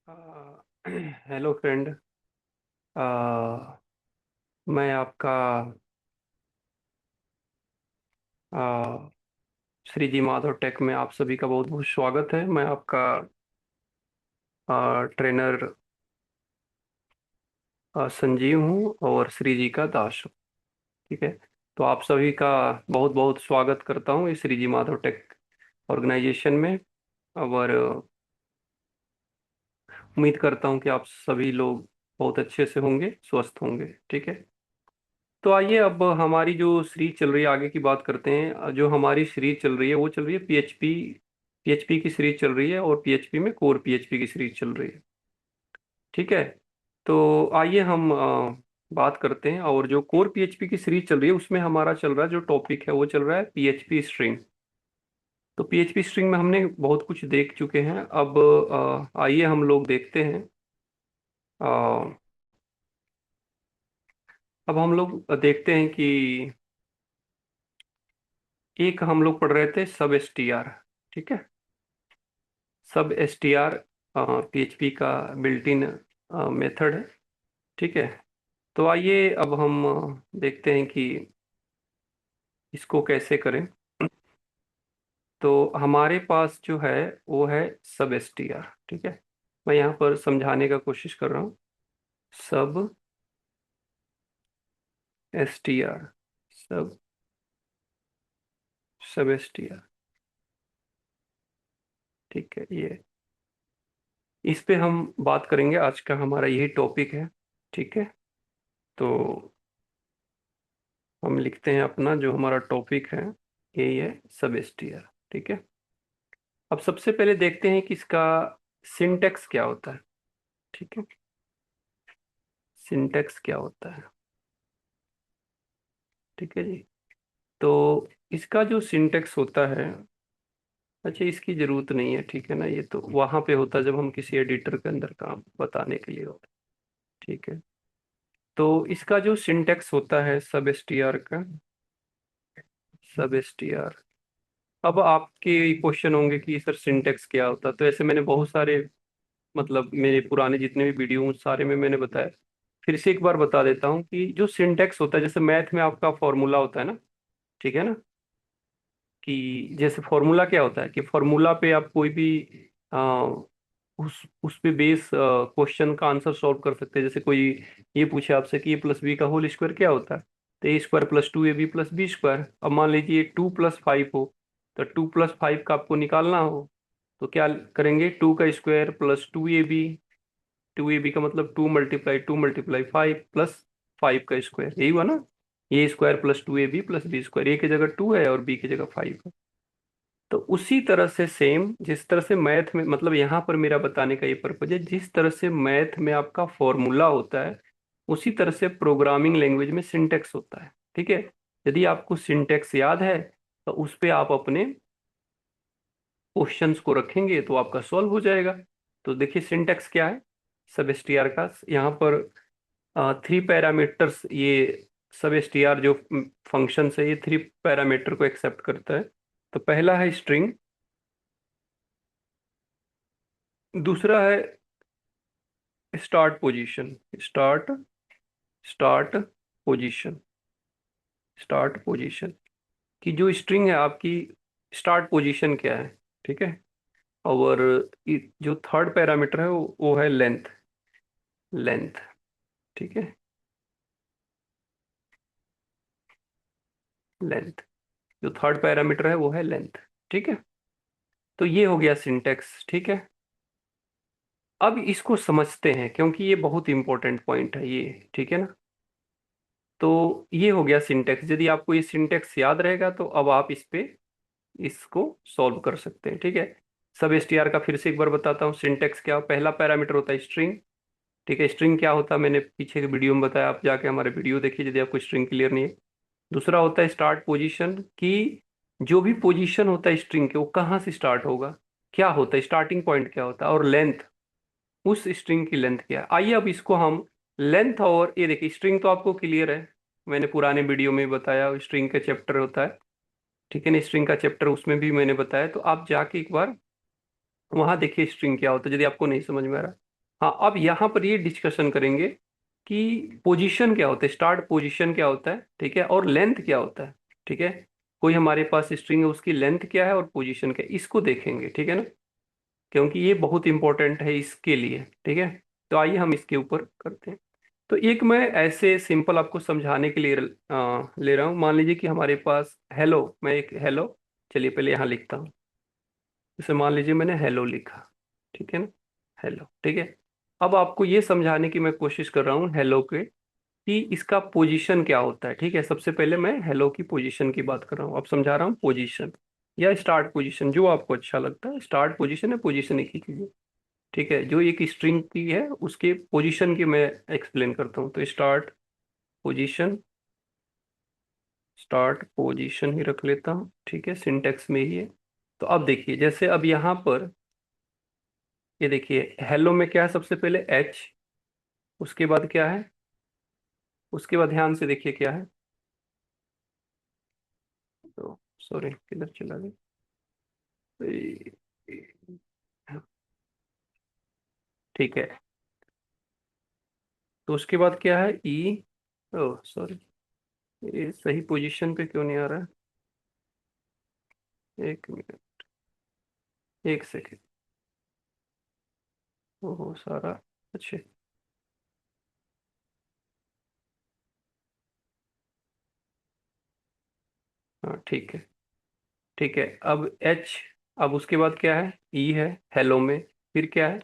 Hello friend. मैं आपका आ, श्री जी Madhav take में आप सभी का बहुत बहुत स्वागत है। मैं आपका ट्रेनर संजीव हूँ और श्री जी का दास हूँ। ठीक है। तो आप सभी का बहुत बहुत स्वागत करता हूँ इस श्री जी माधव टेक ऑर्गेनाइजेशन में। और उम्मीद करता हूँ कि आप सभी लोग बहुत अच्छे से होंगे, स्वस्थ होंगे। ठीक है। तो आइए अब हमारी जो सीरीज चल रही है आगे की बात करते हैं। जो हमारी सीरीज चल रही है वो चल रही है पीएचपी। पीएचपी की सीरीज चल रही है और पीएचपी में कोर पीएचपी की सीरीज चल रही है। ठीक है। तो आइए हम बात करते हैं। और जो कोर पीएचपी की सीरीज चल रही है उसमें हमारा चल रहा है, जो टॉपिक है वो चल रहा है पीएचपी स्ट्रिंग। तो पीएचपी स्ट्रिंग में हमने बहुत कुछ देख चुके हैं। अब आइए हम लोग देखते हैं। अ, अब हम लोग देखते हैं कि एक हम लोग पढ़ रहे थे सब एस टी आर। ठीक है। सब एस टी आर पीएचपी का बिल्ट इन मेथड है। ठीक है। तो आइए अब हम देखते हैं कि इसको कैसे करें। तो हमारे पास जो है वो है सब एस टी आर। ठीक है। मैं यहाँ पर समझाने का कोशिश कर रहा हूँ। सब एस टी आर। सब सब एस टी आर। ठीक है। ये इस पे हम बात करेंगे। आज का हमारा यही टॉपिक है। ठीक है। तो हम लिखते हैं अपना जो हमारा टॉपिक है, यही है सब एस टी आर। ठीक है। अब सबसे पहले देखते हैं कि इसका सिंटेक्स क्या होता है। ठीक है। सिंटेक्स क्या होता है। ठीक है जी। तो इसका जो सिंटेक्स होता है, अच्छा इसकी जरूरत नहीं है। ठीक है ना, ये तो वहां पे होता है जब हम किसी एडिटर के अंदर काम बताने के लिए होता है। ठीक है। तो इसका जो सिंटेक्स होता है सब एस टी आर का, सब एस टी आर। अब आपके क्वेश्चन होंगे कि सर सिंटेक्स क्या होता है। तो ऐसे मैंने बहुत सारे, मतलब मेरे पुराने जितने भी वीडियो उन सारे में मैंने बताया। फिर से एक बार बता देता हूँ कि जो सिंटेक्स होता है, जैसे मैथ में आपका फॉर्मूला होता है ना। ठीक है ना। कि जैसे फॉर्मूला क्या होता है कि फॉर्मूला पे आप कोई भी आ, उस पे बेस क्वेश्चन का आंसर सॉल्व कर सकते हैं। जैसे कोई ये पूछे आपसे कि ए प्लस बी का होल स्क्वायर क्या होता है, तो A square plus two A B plus B square. अब मान लीजिए 2+5 हो, तो 2+5 का आपको निकालना हो तो क्या करेंगे, 2 का स्क्वायर प्लस 2ab। 2ab का मतलब 2 × 2 × 5 प्लस 5 का स्क्वायर, यही हुआ ना। A square plus 2ab plus B square, A की जगह 2 है और बी की जगह 5 है। तो उसी तरह से सेम जिस तरह से मैथ में, मतलब यहाँ पर मेरा बताने का ये पर्पज है, जिस तरह से मैथ में आपका फॉर्मूला होता है उसी तरह से प्रोग्रामिंग लैंग्वेज में सिंटेक्स होता है। ठीक है। यदि आपको सिंटेक्स याद है तो उस पे आप अपने क्वेश्चंस को रखेंगे तो आपका सॉल्व हो जाएगा। तो देखिए सिंटेक्स क्या है सब एस टी आर का। यहाँ पर 3 पैरामीटर्स, ये सब एस टी आर जो फंक्शन है ये 3 पैरामीटर को एक्सेप्ट करता है। तो पहला है स्ट्रिंग, दूसरा है start position. Start start position. Start position की जो स्ट्रिंग है आपकी, स्टार्ट पोजीशन क्या है। ठीक है। और जो थर्ड पैरामीटर है वो है लेंथ। लेंथ। ठीक है। लेंथ, जो थर्ड पैरामीटर है वो है लेंथ। ठीक है। तो ये हो गया सिंटेक्स। ठीक है। अब इसको समझते हैं क्योंकि ये बहुत इंपॉर्टेंट पॉइंट है ये। ठीक है ना। तो ये हो गया सिंटेक्स। यदि आपको ये सिंटेक्स याद रहेगा तो अब आप इस पे इसको सॉल्व कर सकते हैं। ठीक है। सब एस टी आर का फिर से एक बार बताता हूँ सिंटेक्स क्या। पहला पैरामीटर होता है स्ट्रिंग। ठीक है। स्ट्रिंग क्या होता है मैंने पीछे के वीडियो में बताया, आप जाके हमारे वीडियो देखिए यदि आपको स्ट्रिंग क्लियर नहीं है। दूसरा होता है स्टार्ट पोजीशन, कि जो भी पोजीशन होता है स्ट्रिंग के वो कहाँ से स्टार्ट होगा, क्या होता है स्टार्टिंग पॉइंट क्या होता है। और लेंथ, उस स्ट्रिंग की लेंथ क्या है। आइए अब इसको हम लेंथ, और ये देखिए स्ट्रिंग तो आपको क्लियर है, मैंने पुराने वीडियो में बताया स्ट्रिंग का चैप्टर होता है। ठीक है ना, स्ट्रिंग का चैप्टर उसमें भी मैंने बताया, तो आप जाके एक बार वहां देखिए स्ट्रिंग क्या होता है यदि आपको नहीं समझ में आ रहा। हाँ, अब यहाँ पर ये डिस्कशन करेंगे कि पोजीशन क्या होता है, स्टार्ट पोजीशन क्या होता है, ठीक है, और लेंथ क्या होता है, ठीक है। कोई हमारे पास स्ट्रिंग है, उसकी लेंथ क्या है और पोजीशन क्या है, इसको देखेंगे, ठीक है ना, क्योंकि ये बहुत इंपॉर्टेंट है इसके लिए, ठीक है। तो आइए हम इसके ऊपर करते हैं। तो एक मैं ऐसे सिंपल आपको समझाने के लिए ले रहा हूँ। मान लीजिए कि हमारे पास हेलो, मैं एक हेलो, चलिए पहले यहाँ लिखता हूँ। जैसे मान लीजिए मैंने हेलो लिखा, ठीक है ना, हेलो, ठीक है। अब आपको ये समझाने की मैं कोशिश कर रहा हूँ हेलो के, कि इसका पोजीशन क्या होता है, ठीक है। सबसे पहले मैं हेलो की पोजीशन की बात कर रहा हूँ, अब समझा रहा हूँ पोजीशन या स्टार्ट पोजीशन, जो आपको अच्छा लगता है। स्टार्ट पोजीशन है, पोजीशन एक ही चीज़ है, ठीक है। जो एक स्ट्रिंग की है उसके पोजीशन की मैं एक्सप्लेन करता हूँ। तो पोजीशन स्टार्ट पोजीशन ही रख लेता हूँ, ठीक है, सिंटेक्स में ही है। तो अब देखिए, जैसे अब यहाँ पर ये देखिए, हेलो में क्या है, सबसे पहले एच, उसके बाद क्या है, उसके बाद ध्यान से देखिए क्या है, तो सॉरी किधर चला गया, ठीक है। तो उसके बाद क्या है, ई, ओ सॉरी, ये सही पोजीशन पे क्यों नहीं आ रहा है, एक मिनट, एक सेकेंड, ओहो सारा, अच्छे, हाँ ठीक है, ठीक है। अब एच, अब उसके बाद क्या है, ई है हेलो में, फिर क्या है,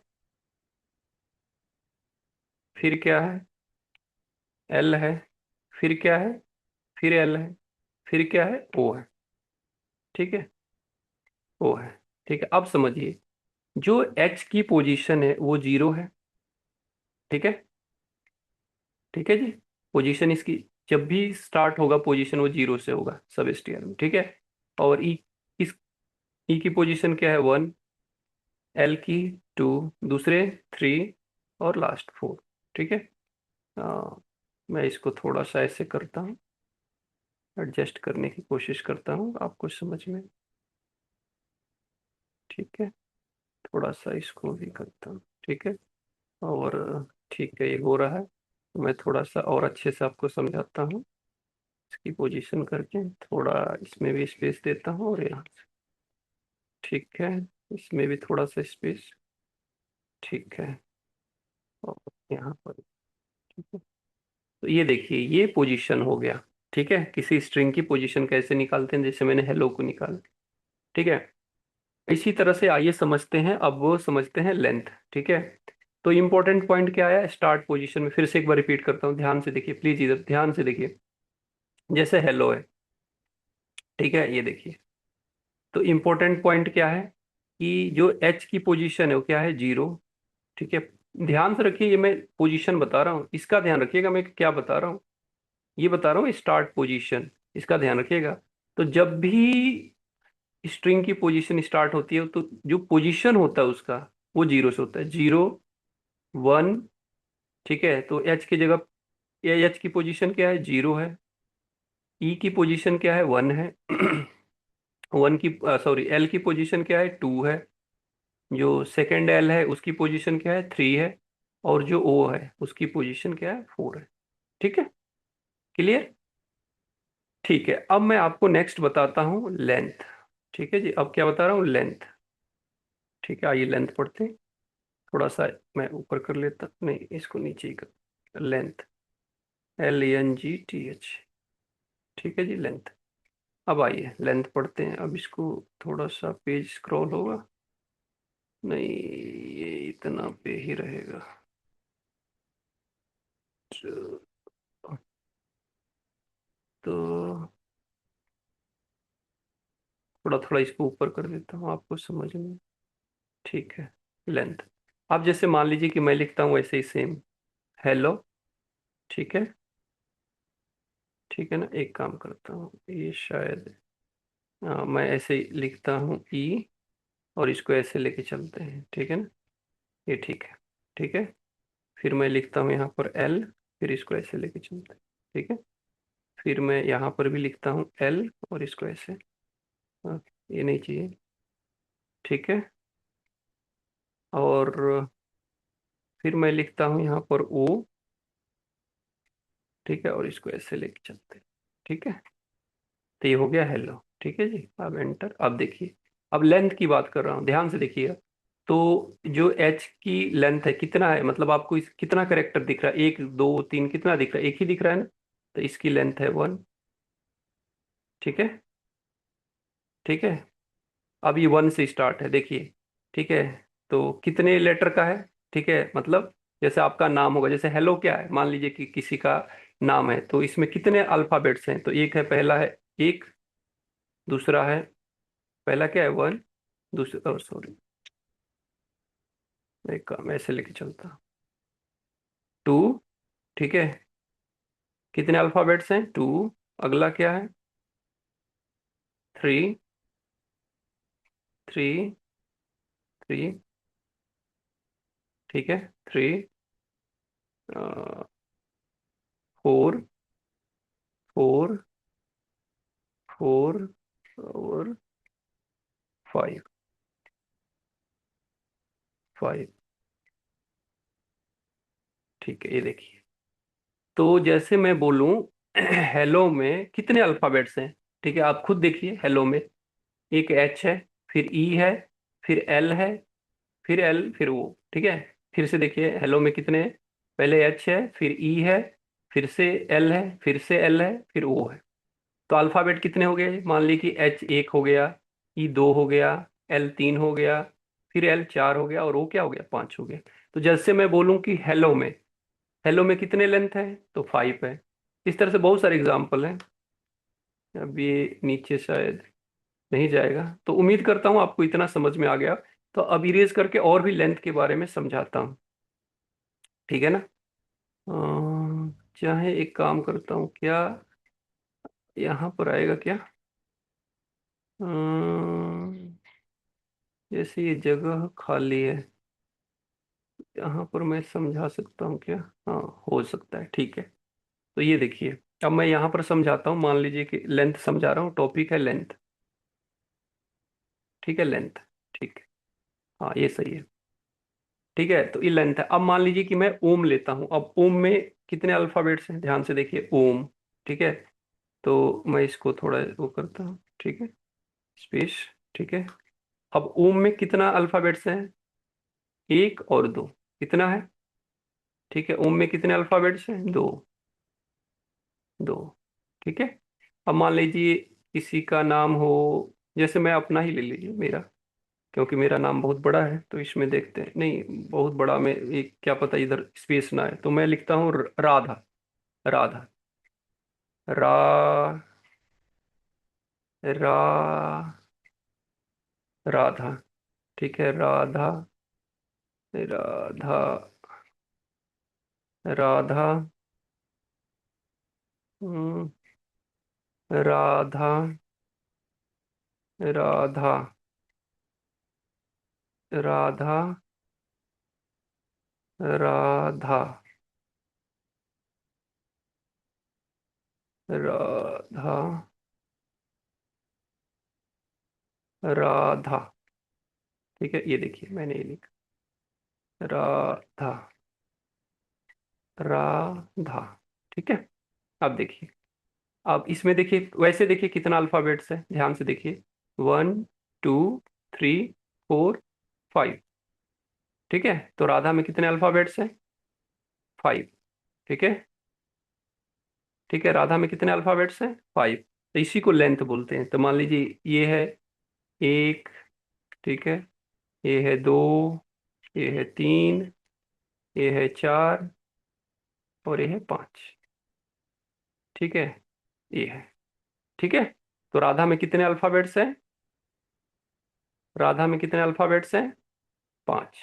फिर क्या है, एल है, फिर क्या है, फिर एल है, फिर क्या है, ओ है, ठीक है, ओ है, ठीक है। अब समझिए, जो एच की पोजीशन है वो जीरो है, ठीक है, ठीक है जी। पोजीशन इसकी जब भी स्टार्ट होगा पोजीशन वो जीरो से होगा सब स्टेयर में, ठीक है। और ई, इस ई की पोजीशन क्या है, वन, एल की टू, दूसरे थ्री, और लास्ट फोर, ठीक है। आ, मैं इसको थोड़ा सा ऐसे करता हूँ, एडजस्ट करने की कोशिश करता हूँ आपको समझ में, ठीक है। थोड़ा सा इसको भी करता हूँ, ठीक है। और ठीक है, ये हो रहा है। मैं थोड़ा सा और अच्छे से आपको समझाता हूँ, इसकी पोजीशन करके थोड़ा इसमें भी स्पेस देता हूँ, और यहाँ, ठीक है, इसमें भी थोड़ा सा स्पेस, ठीक है, और यहाँ पर, ठीक है। तो ये देखिए, ये पोजीशन हो गया, ठीक है। किसी स्ट्रिंग की पोजीशन कैसे निकालते हैं, जैसे मैंने हेलो को निकाला, ठीक है। इसी तरह से आइए समझते हैं, अब वो समझते हैं लेंथ, ठीक है। तो इंपॉर्टेंट पॉइंट क्या आया स्टार्ट पोजीशन में, फिर से एक बार रिपीट करता हूँ, ध्यान से देखिए प्लीज, इधर ध्यान से देखिए। जैसे हेलो है, ठीक है, ये देखिए, तो इंपॉर्टेंट पॉइंट क्या है, कि जो एच की पोजीशन है वो क्या है, जीरो, ठीक है। ध्यान से रखिए, ये मैं पोजीशन बता रहा हूँ, इसका ध्यान रखिएगा मैं क्या बता रहा हूँ, ये बता रहा हूँ स्टार्ट पोजीशन, इसका ध्यान रखिएगा। तो जब भी स्ट्रिंग की पोजीशन स्टार्ट होती है तो जो पोजीशन होता है उसका वो जीरो से होता है, जीरो, वन, ठीक है। तो एच की जगह, एच की पोजीशन क्या है, जीरो है, ई की पोजीशन क्या है, वन है, वन की, सॉरी, एल की पोजीशन क्या है, टू है, जो सेकेंड एल है उसकी पोजीशन क्या है, थ्री है, और जो ओ है उसकी पोजीशन क्या है, फोर है, ठीक है। क्लियर, ठीक है। अब मैं आपको नेक्स्ट बताता हूँ लेंथ, ठीक है जी। अब क्या बता रहा हूँ, लेंथ, ठीक है। आइए लेंथ पढ़ते हैं, थोड़ा सा मैं ऊपर कर लेता, नहीं इसको नीचे ही कर, लेंथ, LENGTH, ठीक है जी, लेंथ। अब आइए लेंथ पढ़ते हैं, अब इसको थोड़ा सा पेज स्क्रॉल होगा, नहीं ये इतना पे ही रहेगा, तो तो थोड़ा थोड़ा इसको ऊपर कर देता हूँ आपको समझ में, ठीक है। लेंथ, अब जैसे मान लीजिए कि मैं लिखता हूँ ऐसे ही सेम, हेलो, ठीक है, ठीक है ना। एक काम करता हूँ, ये शायद, मैं ऐसे ही लिखता हूँ ई, और इसको ऐसे लेके चलते हैं, ठीक है ना, ये ठीक है, ठीक है। फिर मैं लिखता हूँ यहाँ पर एल, फिर इसको ऐसे लेके चलते हैं, ठीक है। फिर मैं यहाँ पर भी लिखता हूँ एल, और इसको ऐसे, हाँ, ये नहीं चाहिए, ठीक है। और फिर मैं लिखता हूं यहाँ पर ओ, ठीक है, और इसको ऐसे लेके चलते हैं, ठीक है। तो ये हो गया हेलो, ठीक है जी। अब एंटर। अब देखिए, अब लेंथ की बात कर रहा हूँ, ध्यान से देखिएगा। तो जो एच की लेंथ है कितना है, मतलब आपको इस कितना करेक्टर दिख रहा है, एक दो तीन, कितना दिख रहा है, एक ही दिख रहा है ना। तो इसकी लेंथ है 1, ठीक है, ठीक है। अब ये 1 से स्टार्ट है, देखिए, ठीक है। तो कितने लेटर का है, ठीक है, मतलब जैसे आपका नाम होगा, जैसे हेलो क्या है, मान लीजिए कि किसी का नाम है, तो इसमें कितने अल्फाबेट्स हैं, तो एक है, पहला है एक, दूसरा है, पहला क्या है 1, दूसरा, सॉरी, एक काम ऐसे लेके चलता, 2, ठीक है। कितने अल्फाबेट्स हैं, 2। अगला क्या है, 3, 3, 3, ठीक है, 3, 4, 4, 4 और 5, 5, ठीक है। ये देखिए, तो जैसे मैं बोलूं हेलो में कितने अल्फाबेट्स हैं, ठीक है, आप खुद देखिए। हेलो में एक एच है, फिर ई है, फिर एल है, फिर एल, फिर ओ, ठीक है। फिर से देखिए, हेलो में कितने हैं, पहले एच है, फिर ई है, फिर से एल है, फिर से एल है, फिर ओ है। तो अल्फाबेट कितने हो गए, मान ली कि एच एक हो गया, ई दो हो गया, एल तीन हो गया, फिर एल चार हो गया, और ओ क्या हो गया, पांच हो गया। तो जैसे मैं बोलूं कि हेलो में कितने लेंथ है, तो 5 है। इस तरह से बहुत सारे एग्जाम्पल हैं। अब ये नीचे शायद नहीं जाएगा, तो उम्मीद करता हूँ आपको इतना समझ में आ गया। तो अब इरेज करके और भी लेंथ के बारे में समझाता हूँ, ठीक है ना। चाहे एक काम करता हूँ क्या, यहाँ पर आएगा क्या, अम्म, जैसे ये जगह खाली है, यहाँ पर मैं समझा सकता हूँ क्या, हाँ, हो सकता है, ठीक है। तो ये देखिए, अब मैं यहाँ पर समझाता हूँ, मान लीजिए कि लेंथ समझा रहा हूँ, टॉपिक है लेंथ, ठीक है, लेंथ, ठीक है, हाँ ये सही है, ठीक है। तो ये लेंथ है। अब मान लीजिए कि मैं ओम लेता हूँ, अब ओम में कितने अल्फाबेट्स हैं, ध्यान से देखिए, ओम, ठीक है। तो मैं इसको थोड़ा वो करता हूँ, ठीक है, स्पेस, ठीक है। अब ओम में कितना अल्फाबेट्स हैं, एक और दो, कितना है, ठीक है। ओम में कितने अल्फाबेट्स हैं, दो, दो, ठीक है। अब मान लीजिए किसी का नाम हो, जैसे मैं अपना ही ले लीजिए, मेरा, क्योंकि मेरा नाम बहुत बड़ा है, तो इसमें देखते हैं, नहीं बहुत बड़ा में एक क्या पता इधर स्पेस ना है, तो मैं लिखता हूँ राधा, राधा, रा, रा, राधा, ठीक है, राधा, राधा, राधा, हम्म, राधा, राधा, राधा, राधा, राधा, राधा, ठीक है। ये देखिए, मैंने ये लिखा, राधा, राधा, ठीक है। अब देखिए, अब इसमें देखिए, वैसे देखिए कितना अल्फाबेट्स है, ध्यान से देखिए, 1, 2, 3, 4, 5, ठीक है। तो राधा में कितने अल्फाबेट्स हैं, 5, ठीक है, ठीक है। राधा में कितने अल्फाबेट्स हैं, 5। तो इसी को लेंथ बोलते हैं। तो मान लीजिए ये है एक, ठीक है, ये है दो, ये है तीन, ये है चार, और ये है पांच, ठीक है, ये है, ठीक है। तो राधा में कितने अल्फाबेट्स हैं, राधा में कितने अल्फाबेट्स हैं, पांच।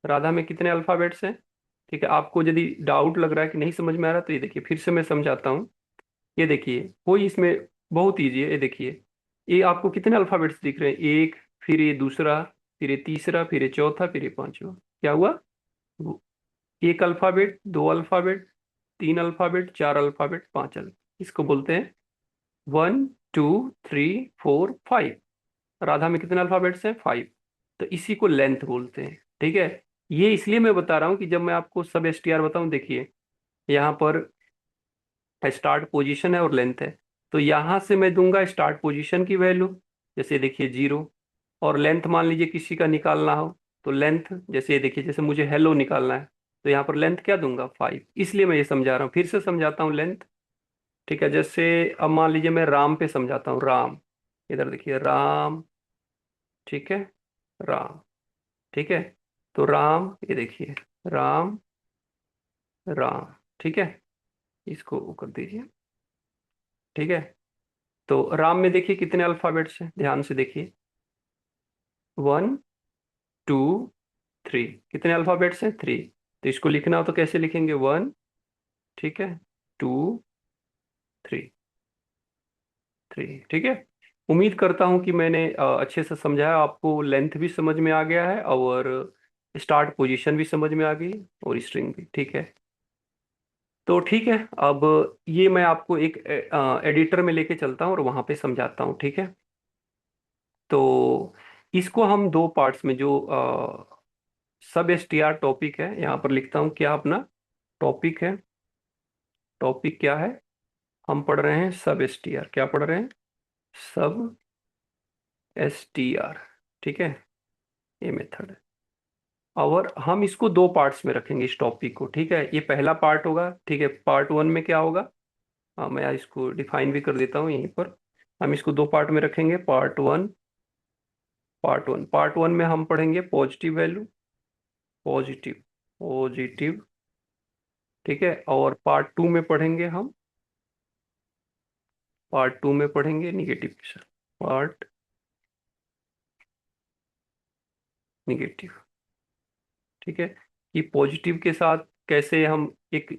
राधा में कितने अल्फाबेट्स हैं, ठीक है। आपको यदि डाउट लग रहा है कि नहीं समझ में आ रहा, तो ये देखिए, फिर से मैं समझाता हूँ। ये देखिए, कोई इसमें बहुत ईजी है, ये देखिए, ये आपको कितने अल्फाबेट्स दिख रहे हैं, एक, फिर ये दूसरा, फिर ये तीसरा, फिर ये चौथा, फिर ये पांचवा, क्या हुआ, वो एक अल्फाबेट, दो अल्फाबेट, तीन अल्फाबेट, चार अल्फाबेट, पांच अल्फाबेट, इसको बोलते हैं 1, 2, 3, 4, 5। राधा में कितने अल्फाबेट्स हैं, 5। तो इसी को लेंथ बोलते हैं, ठीक है। ये इसलिए मैं बता रहा हूँ कि जब मैं आपको सब एस टी आर बताऊँ, देखिए यहाँ पर स्टार्ट पोजीशन है और लेंथ है। तो यहाँ से मैं दूंगा स्टार्ट पोजीशन की वैल्यू, जैसे देखिए 0। और लेंथ मान लीजिए किसी का निकालना हो, तो लेंथ जैसे ये देखिए, जैसे मुझे हेलो निकालना है, तो यहाँ पर लेंथ क्या दूंगा 5। इसलिए मैं ये समझा रहा हूँ, फिर से समझाता हूँ लेंथ। ठीक है, जैसे अब मान लीजिए मैं राम पे समझाता हूँ, राम। इधर देखिए राम, ठीक है, राम, ठीक है। तो राम, ये देखिए राम, राम, ठीक है। इसको वो कर दीजिए, ठीक है। तो राम में देखिए कितने अल्फाबेट्स हैं, ध्यान से देखिए। 1 2 3, कितने अल्फाबेट्स हैं, 3। तो इसको लिखना हो तो कैसे लिखेंगे, 1, ठीक है, 2 3, 3, ठीक है। उम्मीद करता हूं कि मैंने अच्छे से समझाया आपको, लेंथ भी समझ में आ गया है और स्टार्ट पोजीशन भी समझ में आ गई और स्ट्रिंग भी, ठीक है। तो ठीक है, अब ये मैं आपको एक एडिटर में लेके चलता हूँ और वहां पे समझाता हूँ, ठीक है। तो इसको हम दो पार्ट्स में, जो सब एस टी आर टॉपिक है, यहाँ पर लिखता हूँ क्या अपना टॉपिक है। टॉपिक क्या है, हम पढ़ रहे हैं सब एस टी आर, क्या पढ़ रहे हैं, सब एस टी आर, ठीक है। ये मेथड है, और हम इसको दो पार्ट्स में रखेंगे इस टॉपिक को, ठीक है। ये पहला पार्ट होगा, ठीक है। पार्ट वन में क्या होगा, हाँ मैं इसको डिफाइन भी कर देता हूँ यहीं पर। हम इसको दो पार्ट में रखेंगे, पार्ट 1। पार्ट वन में हम पढ़ेंगे पॉजिटिव वैल्यू, पॉजिटिव, पॉजिटिव, ठीक है। और पार्ट 2 में पढ़ेंगे हम, पार्ट 2 में पढ़ेंगे निगेटिव, पार्ट निगेटिव, ठीक है। कि पॉजिटिव के साथ कैसे हम एक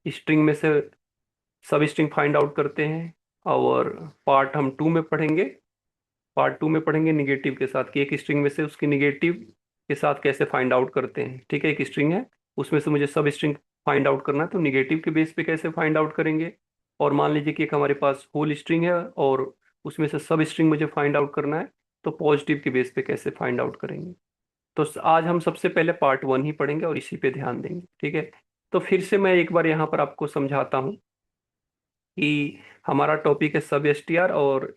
स्ट्रिंग में से सब स्ट्रिंग फाइंड आउट करते हैं। और पार्ट हम 2 में पढ़ेंगे, पार्ट 2 में पढ़ेंगे निगेटिव के साथ कि एक स्ट्रिंग में से उसकी निगेटिव के साथ कैसे फाइंड आउट करते हैं, ठीक है। एक स्ट्रिंग है, उसमें से मुझे सब स्ट्रिंग फाइंड आउट करना है, तो निगेटिव के बेस पे कैसे फाइंड आउट करेंगे। और मान लीजिए कि एक हमारे पास होल स्ट्रिंग है और उसमें से सब स्ट्रिंग मुझे फाइंड आउट करना है, तो पॉजिटिव के बेस पे कैसे फाइंड आउट करेंगे। तो आज हम सबसे पहले पार्ट 1 ही पढ़ेंगे और इसी पे ध्यान देंगे, ठीक है। तो फिर से मैं एक बार यहाँ पर आपको समझाता हूँ कि हमारा टॉपिक है सब एस टी आर, और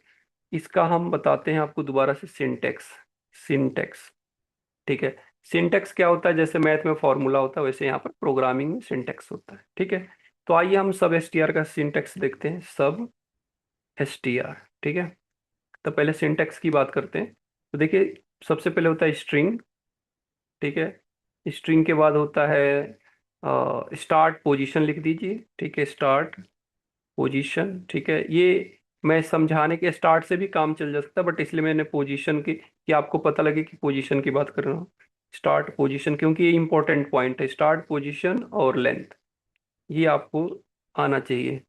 इसका हम बताते हैं आपको दोबारा से सिंटेक्स। सिंटेक्स, ठीक है। सिंटेक्स क्या होता है, जैसे मैथ में फॉर्मूला होता है वैसे यहाँ पर प्रोग्रामिंग में सिंटेक्स होता है, ठीक है। तो आइए हम सब एस टी आर का सिंटेक्स देखते हैं, सब एस टी आर, ठीक है। तो पहले सिंटेक्स की बात करते हैं। तो देखिए सबसे पहले होता है स्ट्रिंग, ठीक है। स्ट्रिंग के बाद होता है स्टार्ट पोजीशन, लिख दीजिए, ठीक है, स्टार्ट पोजीशन, ठीक है। ये मैं समझाने के स्टार्ट से भी काम चल जा सकता है, बट इसलिए मैंने पोजीशन की, कि आपको पता लगे कि पोजीशन की बात कर रहा हूँ। स्टार्ट पोजीशन, क्योंकि ये इंपॉर्टेंट पॉइंट है, स्टार्ट पोजीशन और लेंथ, ये आपको आना चाहिए,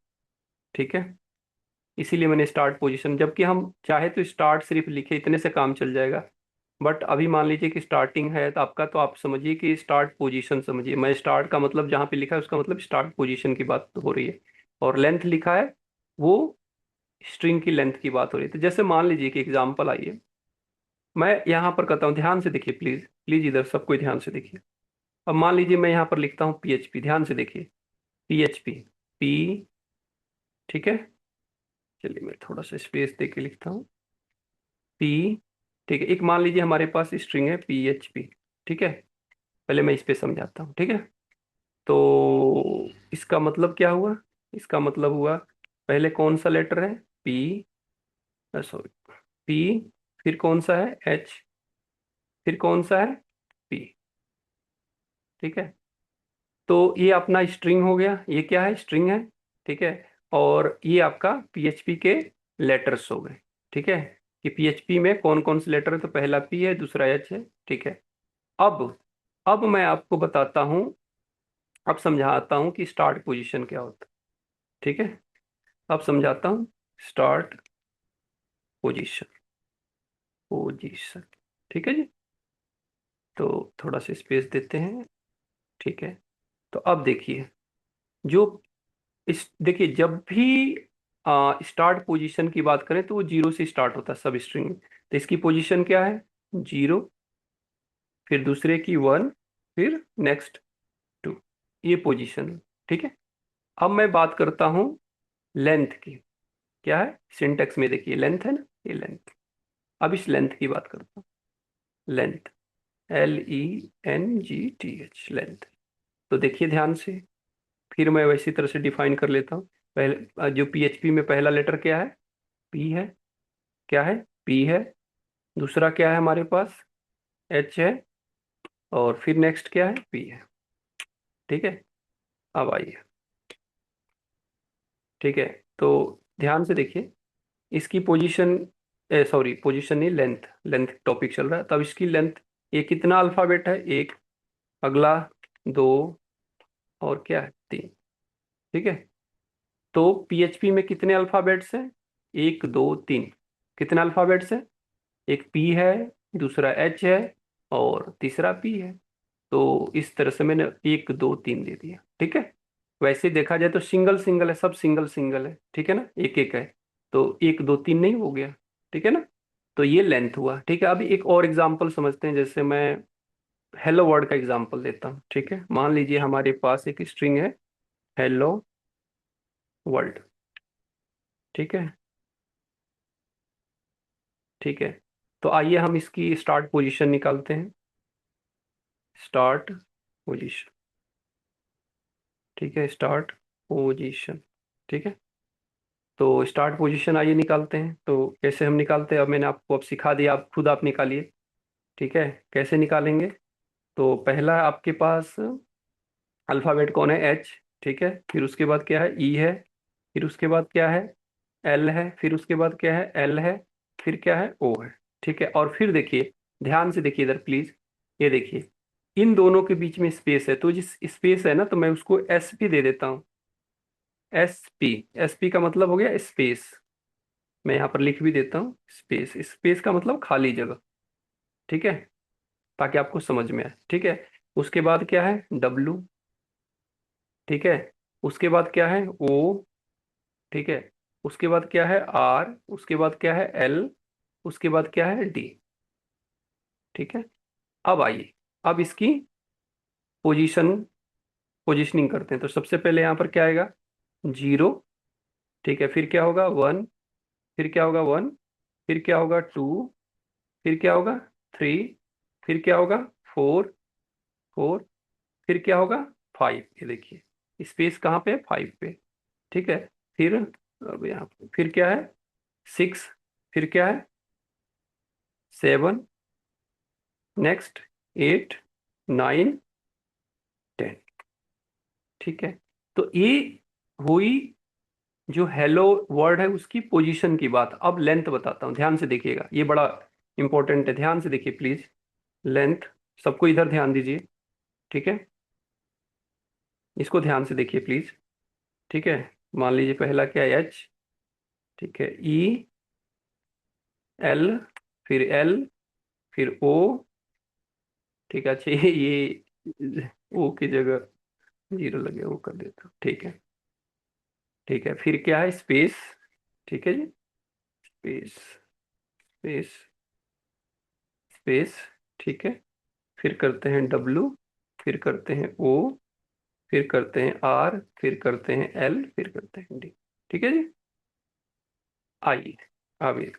ठीक है। इसीलिए मैंने स्टार्ट पोजीशन, जबकि हम चाहे तो स्टार्ट सिर्फ लिखे इतने से काम चल जाएगा, बट अभी मान लीजिए कि स्टार्टिंग है तो आपका, तो आप समझिए कि स्टार्ट पोजीशन समझिए। मैं स्टार्ट का मतलब जहाँ पे लिखा है उसका मतलब स्टार्ट पोजीशन की बात हो रही है, और लेंथ लिखा है वो स्ट्रिंग की लेंथ की बात हो रही है। तो जैसे मान लीजिए कि एग्जांपल, आइए मैं यहाँ पर करता हूँ, ध्यान से देखिए प्लीज, प्लीज इधर सब कोई ध्यान से देखिए। अब मान लीजिए मैं यहाँ पर लिखता हूँ पीएचपी, ध्यान से देखिए, पीएचपी, पी, ठीक है। चलिए मैं थोड़ा सा स्पेस दे के लिखता हूँ, पी, ठीक है। एक मान लीजिए हमारे पास स्ट्रिंग है पीएचपी, ठीक है। पहले मैं इस पे समझाता हूँ, ठीक है। तो इसका मतलब क्या हुआ, इसका मतलब हुआ पहले कौन सा लेटर है, पी, सॉरी, पी, फिर कौन सा है, एच, फिर कौन सा है, पी, ठीक है। तो ये अपना स्ट्रिंग हो गया, ये क्या है, स्ट्रिंग है, ठीक है। और ये आपका पीएचपी के लेटर्स हो गए, ठीक है। कि पीएचपी में कौन कौन से लेटर है, तो पहला पी है, दूसरा एच है, ठीक है। अब अब मैं आपको बताता हूँ, अब समझाता हूँ कि स्टार्ट पोजीशन क्या होता है, ठीक है। अब समझाता हूँ, स्टार्ट पोजीशन, पोजीशन, ठीक है जी। तो थोड़ा सा स्पेस देते हैं, ठीक है। तो अब देखिए, जो इस देखिए जब भी स्टार्ट पोजीशन की बात करें तो वो 0 से स्टार्ट होता है सब स्ट्रिंग में। तो इसकी पोजीशन क्या है, 0, फिर दूसरे की 1, फिर नेक्स्ट 2, ये पोजीशन है। ठीक है। अब मैं बात करता हूँ लेंथ की। क्या है सिंटेक्स में, देखिए लेंथ है ना, ये लेंथ। अब इस लेंथ की बात करता हूँ। Length, LENGTH, length. तो देखिए ध्यान से, फिर मैं वैसी तरह से डिफाइन कर लेता हूँ। पहले जो PHP में पहला लेटर क्या है, P है। क्या है, P है। दूसरा क्या है हमारे पास, H है। और फिर नेक्स्ट क्या है, P है। ठीक है। अब आइए। ठीक है। तो ध्यान से देखिए, इसकी पोजीशन, सॉरी पोजीशन नहीं, लेंथ, लेंथ टॉपिक चल रहा है। तब इसकी लेंथ, ये कितना अल्फाबेट है, एक, अगला दो, और क्या है, तीन। ठीक है। तो PHP में कितने अल्फाबेट्स हैं, एक दो तीन। कितने अल्फाबेट्स हैं, एक P है, दूसरा H है, और तीसरा P है। तो इस तरह से मैंने एक दो तीन दे दिया। ठीक है। वैसे देखा जाए तो सिंगल सिंगल है, सब सिंगल सिंगल है। ठीक है ना, एक एक है। तो एक दो तीन नहीं हो गया। ठीक है ना। तो ये लेंथ हुआ। ठीक है। अभी एक और एग्जांपल समझते हैं। जैसे मैं हेलो वर्ड का एग्जांपल देता हूँ। ठीक है। मान लीजिए हमारे पास एक स्ट्रिंग है, हेलो वर्ल्ड। ठीक है। ठीक है। तो आइए हम इसकी स्टार्ट पोजीशन निकालते हैं। Start position. ठीक है, स्टार्ट पोजीशन। ठीक है। तो स्टार्ट पोजीशन आइए निकालते हैं। तो कैसे हम निकालते हैं, अब मैंने आपको अब सिखा दिया, आप खुद आप निकालिए। ठीक है। कैसे निकालेंगे, तो पहला आपके पास अल्फाबेट कौन है, H। ठीक है। फिर उसके बाद क्या है, E है। फिर उसके बाद क्या है, L है। फिर उसके बाद क्या है, L है। फिर क्या है, O है। ठीक है। और फिर देखिए, ध्यान से देखिए इधर प्लीज। ये देखिए, इन दोनों के बीच में स्पेस है, तो जिस स्पेस है ना, तो मैं उसको SP दे देता हूँ। SP, SP का मतलब हो गया स्पेस। मैं यहाँ पर लिख भी देता हूँ स्पेस। स्पेस का मतलब खाली जगह। ठीक है, ताकि आपको समझ में आए। ठीक है। उसके बाद क्या है, W। ठीक है। उसके बाद क्या है, O। ठीक है। उसके बाद क्या है, R। उसके बाद क्या है, L। उसके बाद क्या है, D। ठीक है। अब आइए, अब इसकी पोजीशन, पोजीशनिंग करते हैं। तो सबसे पहले यहाँ पर क्या आएगा, 0। ठीक है। फिर क्या होगा, 1। फिर क्या होगा, 1। फिर क्या होगा, 2। फिर क्या होगा, 3। फिर क्या होगा, 4। 4। फिर क्या होगा, 5। ये देखिए स्पेस कहाँ पे है, 5 पे। ठीक है। फिर अब यहाँ पे फिर क्या है, 6। फिर क्या है, 7। नेक्स्ट 8, 9, 10। ठीक है। तो ये हुई जो हेलो वर्ड है उसकी पोजीशन की बात। अब लेंथ बताता हूँ, ध्यान से देखिएगा, ये बड़ा इंपॉर्टेंट है, ध्यान से देखिए प्लीज। लेंथ, सबको इधर ध्यान दीजिए। ठीक है। इसको ध्यान से देखिए प्लीज। ठीक है। मान लीजिए पहला क्या है, H। ठीक है, EL। फिर L। फिर O। ठीक है। अच्छा, ये O की जगह 0 लगे, वो कर देता हूँ। ठीक है। ठीक है। फिर क्या है, स्पेस। ठीक है जी, स्पेस, स्पेस, स्पेस। ठीक है। फिर करते हैं W। फिर करते हैं O। फिर करते हैं R। फिर करते हैं L। फिर करते हैं D। ठीक है जी। आइए,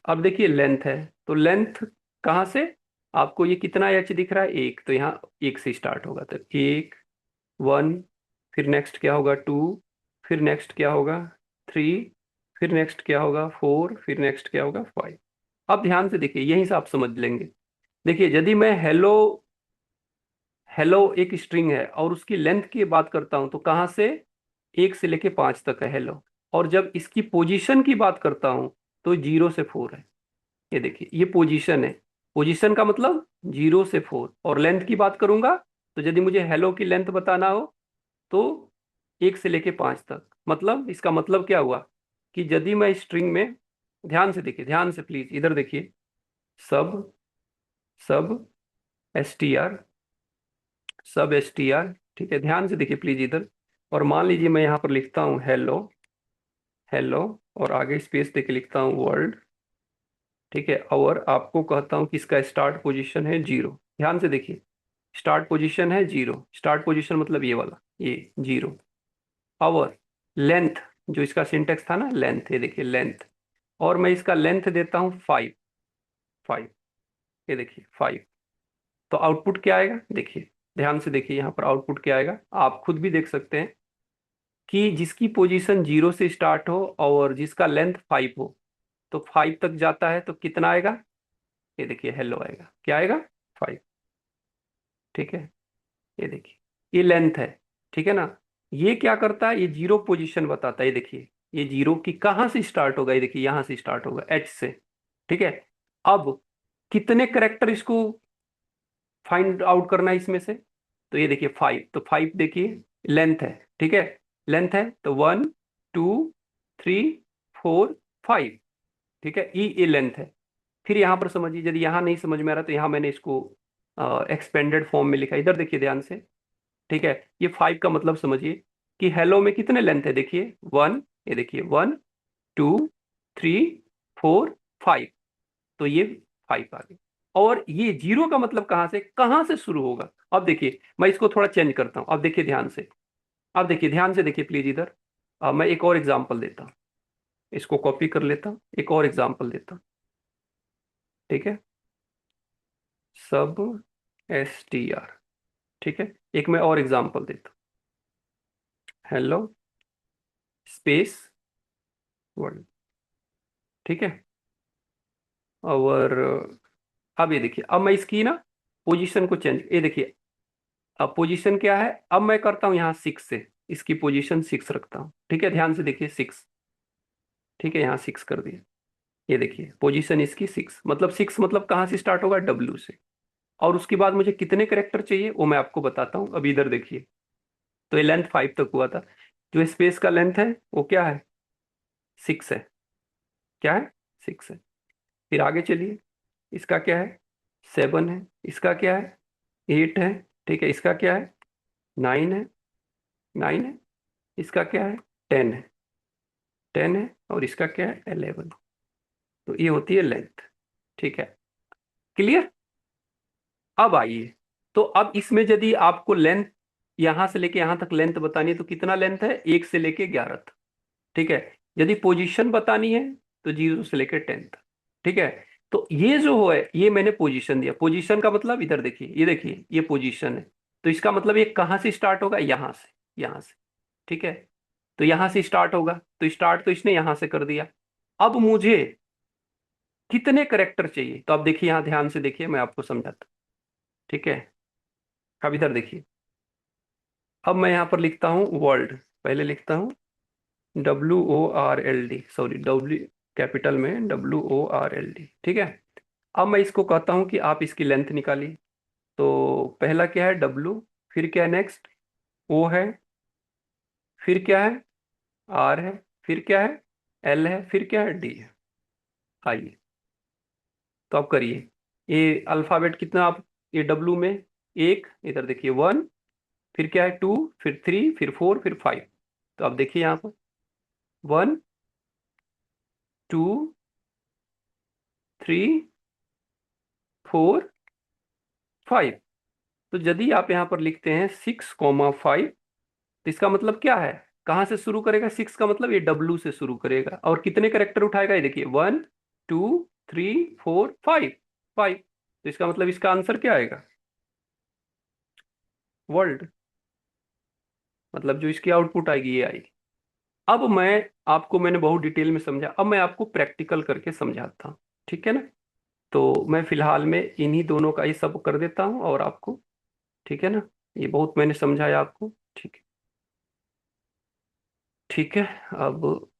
अब देखिए लेंथ है। तो लेंथ कहाँ से, आपको ये कितना H दिख रहा है, एक, तो यहाँ एक से स्टार्ट होगा। तो एक, 1। फिर नेक्स्ट क्या होगा, 2। फिर नेक्स्ट क्या होगा, 3। फिर नेक्स्ट क्या होगा, 4। फिर नेक्स्ट क्या होगा, 5। अब ध्यान से देखिए, यहीं से आप समझ लेंगे। देखिए यदि मैं हेलो, हेलो एक स्ट्रिंग है और उसकी लेंथ की बात करता हूं, तो कहाँ से, 1 से लेके 5 तक है हेलो। और जब इसकी पोजीशन की बात करता हूं, तो 0 से 4 है। ये देखिए, ये पोजीशन है। पोजीशन का मतलब 0 से 4। और लेंथ की बात करूंगा, तो यदि मुझे हेलो की लेंथ बताना हो, तो 1 से लेके 5 तक। मतलब इसका मतलब क्या हुआ, कि यदि मैं स्ट्रिंग में, ध्यान से देखिए, ध्यान से प्लीज इधर देखिए, सब, सब STR, सब STR। ठीक है, ध्यान से देखिए प्लीज इधर। और मान लीजिए मैं यहाँ पर लिखता हूँ हेलो, हेलो, और आगे स्पेस देके लिखता हूँ वर्ल्ड। ठीक है। और आपको कहता हूँ कि इसका स्टार्ट पोजीशन है 0। ध्यान से देखिए, स्टार्ट पोजीशन है 0, स्टार्ट पोजीशन मतलब ये वाला, ये 0। और लेंथ, जो इसका सिंटेक्स था ना लेंथ, ये देखिए लेंथ, और मैं इसका लेंथ देता हूँ 5, 5, ये देखिए 5। तो आउटपुट क्या आएगा देखिए, ध्यान से देखिए यहाँ पर आउटपुट क्या आएगा, आप खुद भी देख सकते हैं कि जिसकी पोजीशन 0 से स्टार्ट हो और जिसका लेंथ 5 हो, तो 5 तक जाता है तो कितना आएगा, ये देखिए हेलो आएगा, क्या आएगा, 5। ठीक है, ये देखिए ये लेंथ है, ठीक है ना। ये क्या करता है, ये 0 पोजीशन बताता है, ये देखिए ये 0 की कहाँ से स्टार्ट होगा, ये देखिए यहाँ से स्टार्ट होगा H से। ठीक है, अब कितने करेक्टर इसको फाइंड आउट करना है इसमें से, तो ये देखिए 5, तो 5 देखिए लेंथ है, ठीक है, लेंथ है तो 1, 2, 3, 4, 5। ठीक है, ये लेंथ है। फिर यहाँ पर समझिए, यदि यहाँ नहीं समझ में आ रहा तो यहाँ मैंने इसको एक्सपेंडेड फॉर्म में लिखा है, इधर देखिए ध्यान से। ठीक है, ये 5 का मतलब समझिए कि हेलो में कितने लेंथ है, देखिए 1, ये देखिए 1, 2, 3, 4, 5, तो ये 5 आ गए। और ये 0 का मतलब कहाँ से शुरू होगा, अब देखिए मैं इसको थोड़ा चेंज करता हूँ, अब देखिए ध्यान से, अब देखिए ध्यान से देखिए प्लीज इधर। मैं एक और एग्जांपल देता हूँ, इसको कॉपी कर लेता हूँ, एक और एग्जांपल देता हूँ। ठीक है, सब STR, ठीक है, एक मैं और एग्जांपल देता हूँ, हेलो स्पेस वर्ल्ड। ठीक है, और अब ये देखिए, अब मैं इसकी ना पोजीशन को चेंज, ये देखिए अब पोजीशन क्या है, अब मैं करता हूँ यहाँ 6 से, इसकी पोजीशन 6 रखता हूँ। ठीक है, ध्यान से देखिए 6, ठीक है यहाँ 6 कर दिया, ये देखिए पोजीशन इसकी 6, मतलब 6 मतलब कहाँ से स्टार्ट होगा, W से। और उसके बाद मुझे कितने करेक्टर चाहिए वो मैं आपको बताता हूँ, अब इधर देखिए। तो ये लेंथ 5 तक हुआ था, जो स्पेस का लेंथ है वो क्या है, 6 है, क्या है, 6 है। फिर आगे चलिए, इसका क्या है, 7 है, इसका क्या है, 8 है, ठीक है, इसका क्या है, 9 है, 9 है, इसका क्या है, 10 है, 10 है, और इसका क्या है, 11। तो ये होती है लेंथ। ठीक है, क्लियर। अब आइए, तो अब इसमें यदि आपको लेंथ यहां से लेके यहां तक लेंथ बतानी है तो कितना लेंथ है, 1 से लेके 11 तक। ठीक है, यदि पोजीशन बतानी है तो 0 से लेके 10 तक। ठीक है, तो ये जो है ये मैंने पोजीशन दिया, पोजीशन का मतलब इधर देखिए, ये देखिए ये पोजीशन है, तो इसका मतलब ये कहाँ से स्टार्ट होगा, यहां से, यहां से। ठीक है, तो यहां से स्टार्ट होगा, तो स्टार्ट तो इसने यहां से कर दिया। अब मुझे कितने करेक्टर चाहिए, तो अब देखिए यहाँ ध्यान से देखिए, मैं आपको समझाता हूँ। ठीक है, अब इधर देखिए, अब मैं यहाँ पर लिखता हूँ वर्ल्ड, पहले लिखता हूँ WORLD, सॉरी डब्ल्यू कैपिटल में WORLD। ठीक है, अब मैं इसको कहता हूँ कि आप इसकी लेंथ निकालिए। तो पहला क्या है, W, फिर क्या है नेक्स्ट, O है, फिर क्या है, R है, फिर क्या है, L है, फिर क्या है, D है। आइए, तो आप करिए, ये अल्फाबेट कितना आप, ये W में एक, इधर देखिए 1, फिर क्या है 2, फिर 3, फिर 4, फिर 5। तो आप देखिए यहाँ पर 1, 2, 3, 4, 5। तो यदि आप यहाँ पर लिखते हैं 6,5, तो इसका मतलब क्या है, कहाँ से शुरू करेगा, 6 का मतलब ये W से शुरू करेगा, और कितने करेक्टर उठाएगा, ये देखिए 1, 2, 3, 4, 5, 5। तो इसका मतलब इसका आंसर क्या आएगा, वर्ल्ड, मतलब जो इसकी आउटपुट आएगी ये आएगी। अब मैं आपको, मैंने बहुत डिटेल में समझा, अब मैं आपको प्रैक्टिकल करके समझाता हूँ। ठीक है ना, तो मैं फिलहाल में इन्हीं दोनों का ये सब कर देता हूँ और आपको, ठीक है ना, ये बहुत मैंने समझाया आपको। ठीक है, ठीक है। अब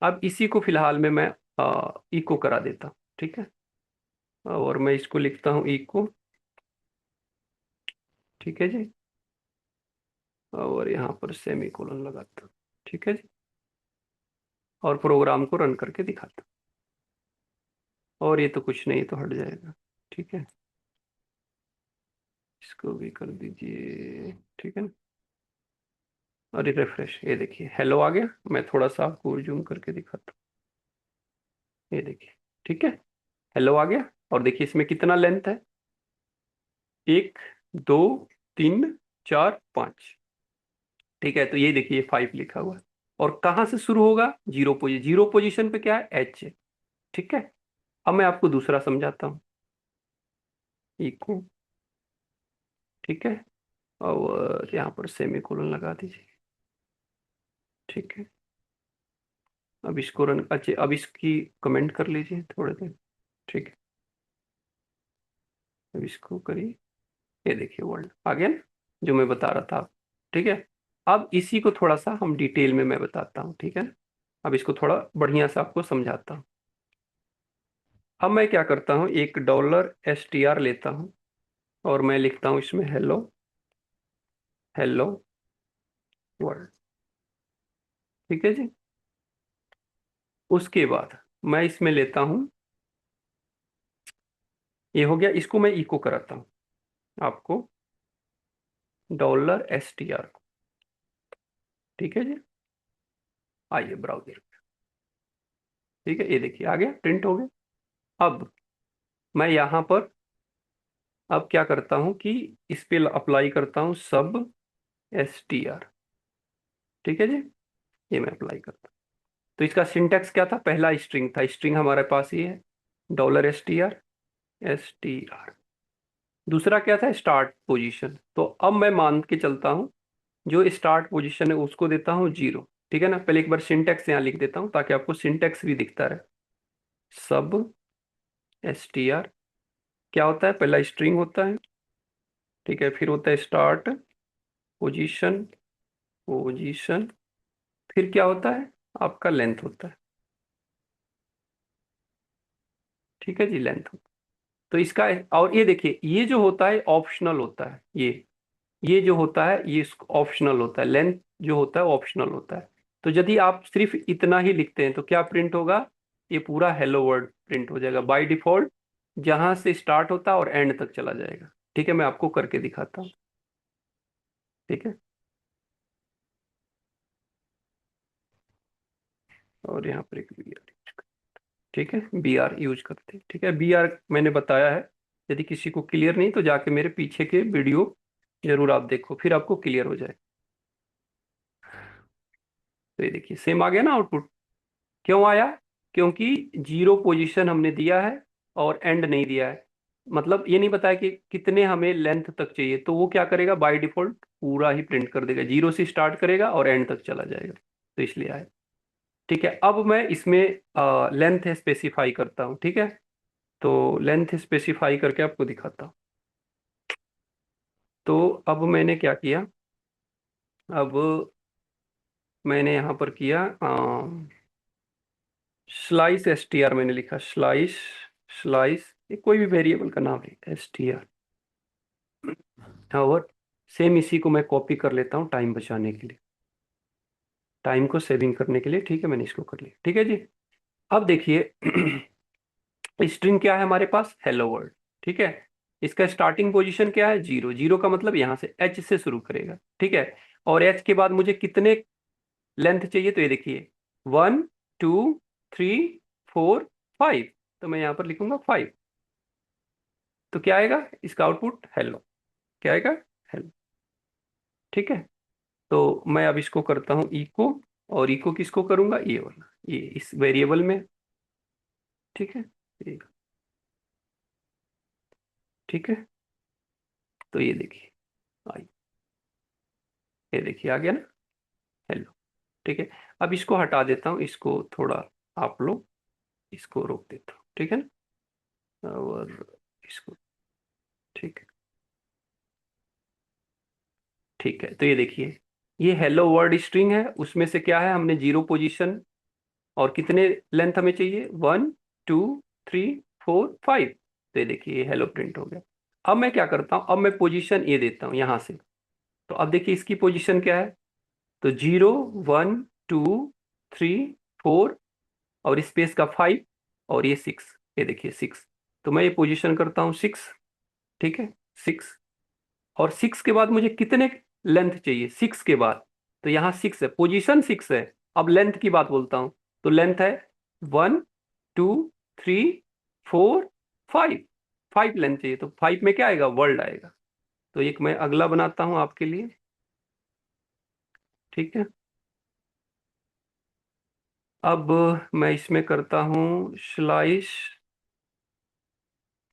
अब इसी को फिलहाल में मैं इको करा देता हूँ। ठीक है, और मैं इसको लिखता हूँ इको, ठीक है जी, और यहाँ पर सेमी कोलन लगाता हूँ। ठीक है जी, और प्रोग्राम को रन करके दिखाता हूँ, और ये तो कुछ नहीं तो हट जाएगा। ठीक है, इसको भी कर दीजिए, ठीक है ना, और ये रिफ्रेश, ये देखिए हेलो आ गया। मैं थोड़ा सा आपको जूम करके दिखाता हूँ, ये देखिए, ठीक है, हेलो आ गया, और देखिए इसमें कितना लेंथ है, 1 2 3 4 5। ठीक है, तो ये देखिए 5 लिखा हुआ है। और कहाँ से शुरू होगा? जीरो पोजीशन पे क्या है? एच है। ठीक है, अब मैं आपको दूसरा समझाता हूँ। इको, ठीक है, और यहाँ पर सेमीकोलन लगा दीजिए। ठीक है, अब इसको रन, अच्छा अब इसकी कमेंट कर लीजिए थोड़े देर। ठीक है, अब इसको करिए। ये देखिए वर्ड आ गया ना, जो मैं बता रहा था। ठीक है, अब इसी को थोड़ा सा हम डिटेल में मैं बताता हूँ। ठीक है ना, अब इसको थोड़ा बढ़िया से आपको समझाता हूँ। अब मैं क्या करता हूँ, एक $str लेता हूँ और मैं लिखता हूँ इसमें हेलो, हेलो वर्ल्ड। ठीक है जी। उसके बाद मैं इसमें लेता हूँ, ये हो गया, इसको मैं इको कराता हूँ आपको, $str को। ठीक है जी, आइए ब्राउजर। ठीक है, ये देखिए आ गया, प्रिंट हो गया। अब मैं यहाँ पर अब क्या करता हूँ कि इस पे अप्लाई करता हूँ सब str। ठीक है जी, ये मैं अप्लाई करता हूँ। तो इसका सिंटेक्स क्या था? पहला स्ट्रिंग था, स्ट्रिंग हमारे पास ये है, $str str। दूसरा क्या था? Start position. तो अब मैं मान के चलता हूँ जो स्टार्ट पोजीशन है उसको देता हूँ 0। ठीक है ना, पहले एक बार सिंटेक्स यहाँ लिख देता हूँ ताकि आपको सिंटेक्स भी दिखता रहे। सब str क्या होता है? पहला स्ट्रिंग होता है। ठीक है, फिर होता है स्टार्ट पोजीशन, पोजीशन, फिर क्या होता है? आपका लेंथ होता है। ठीक है जी, लेंथ होता है। तो इसका, और ये देखिए ये जो होता है ऑप्शनल होता है, ये जो होता है ये ऑप्शनल होता है, लेंथ जो होता है ऑप्शनल होता है। तो यदि आप सिर्फ इतना ही लिखते हैं तो क्या प्रिंट होगा? ये पूरा हेलो वर्ड प्रिंट हो जाएगा बाय डिफॉल्ट, जहां से स्टार्ट होता है और एंड तक चला जाएगा। ठीक है, मैं आपको करके दिखाता हूँ। ठीक है, और यहाँ पर एक बी आर, ठीक है, बी आर यूज करते हैं। ठीक है, बी आर मैंने बताया है, यदि किसी को क्लियर नहीं तो जाके मेरे पीछे के वीडियो जरूर आप देखो, फिर आपको क्लियर हो जाए। तो ये देखिए सेम आ गया ना आउटपुट। क्यों आया? क्योंकि जीरो पोजीशन हमने दिया है और एंड नहीं दिया है, मतलब ये नहीं बताया कि कितने हमें लेंथ तक चाहिए, तो वो क्या करेगा बाय डिफॉल्ट पूरा ही प्रिंट कर देगा, जीरो से स्टार्ट करेगा और एंड तक चला जाएगा। तो इसलिए आया। ठीक है, अब मैं इसमें लेंथ स्पेसिफाई करता हूँ। ठीक है, तो लेंथ स्पेसिफाई करके आपको दिखाता हूँ। तो अब मैंने क्या किया, अब मैंने यहाँ पर किया स्लाइस str मैंने लिखा, स्लाइस, स्लाइस ये कोई भी वेरिएबल का नाम है str। और सेम इसी को मैं कॉपी कर लेता हूँ टाइम बचाने के लिए, टाइम को सेविंग करने के लिए। ठीक है, मैंने इसको कर लिया। ठीक है जी, अब देखिए स्ट्रिंग क्या है हमारे पास? Hello world. ठीक है, इसका स्टार्टिंग पोजीशन क्या है? 0। 0 का मतलब यहाँ से एच से शुरू करेगा। ठीक है, और एच के बाद मुझे कितने लेंथ चाहिए? तो ये देखिए 1 2 3 4 5। तो मैं यहाँ पर लिखूंगा 5। तो क्या आएगा इसका आउटपुट? हेलो। क्या आएगा? हेलो। ठीक है, तो मैं अब इसको करता हूँ इको, और इको किसको करूंगा? ये वाला, ये इस वेरिएबल में। ठीक है, ये, ठीक है, तो ये देखिए आई, ये देखिए आ गया ना हेलो। ठीक है, अब इसको हटा देता हूँ, इसको थोड़ा आप लोग इसको रोक देता हूँ। ठीक है ना, और इसको, ठीक है, ठीक है, तो ये देखिए ये हेलो वर्ड स्ट्रिंग है, उसमें से क्या है? हमने जीरो पोजीशन और कितने लेंथ हमें चाहिए? 1 2 3 4 5। तो ये देखिए ये हेलो प्रिंट हो गया। अब मैं क्या करता हूँ, अब मैं पोजीशन ये देता हूँ यहाँ से। तो अब देखिए इसकी पोजीशन क्या है? तो 0 1 2 3 4 और स्पेस का 5 और ये 6। ये देखिए 6। तो मैं ये पोजीशन करता हूँ 6। ठीक है, 6, और 6 के बाद मुझे कितने लेंथ चाहिए 6 के बाद? तो यहाँ 6 है, पोजीशन 6 है। अब लेंथ की बात बोलता हूँ, तो लेंथ है 1 2 3 4 5। 5 लेंथ चाहिए, तो 5 में क्या आएगा? वर्ल्ड आएगा। तो एक मैं अगला बनाता हूं आपके लिए। ठीक है। अब मैं इसमें करता हूं स्लाइस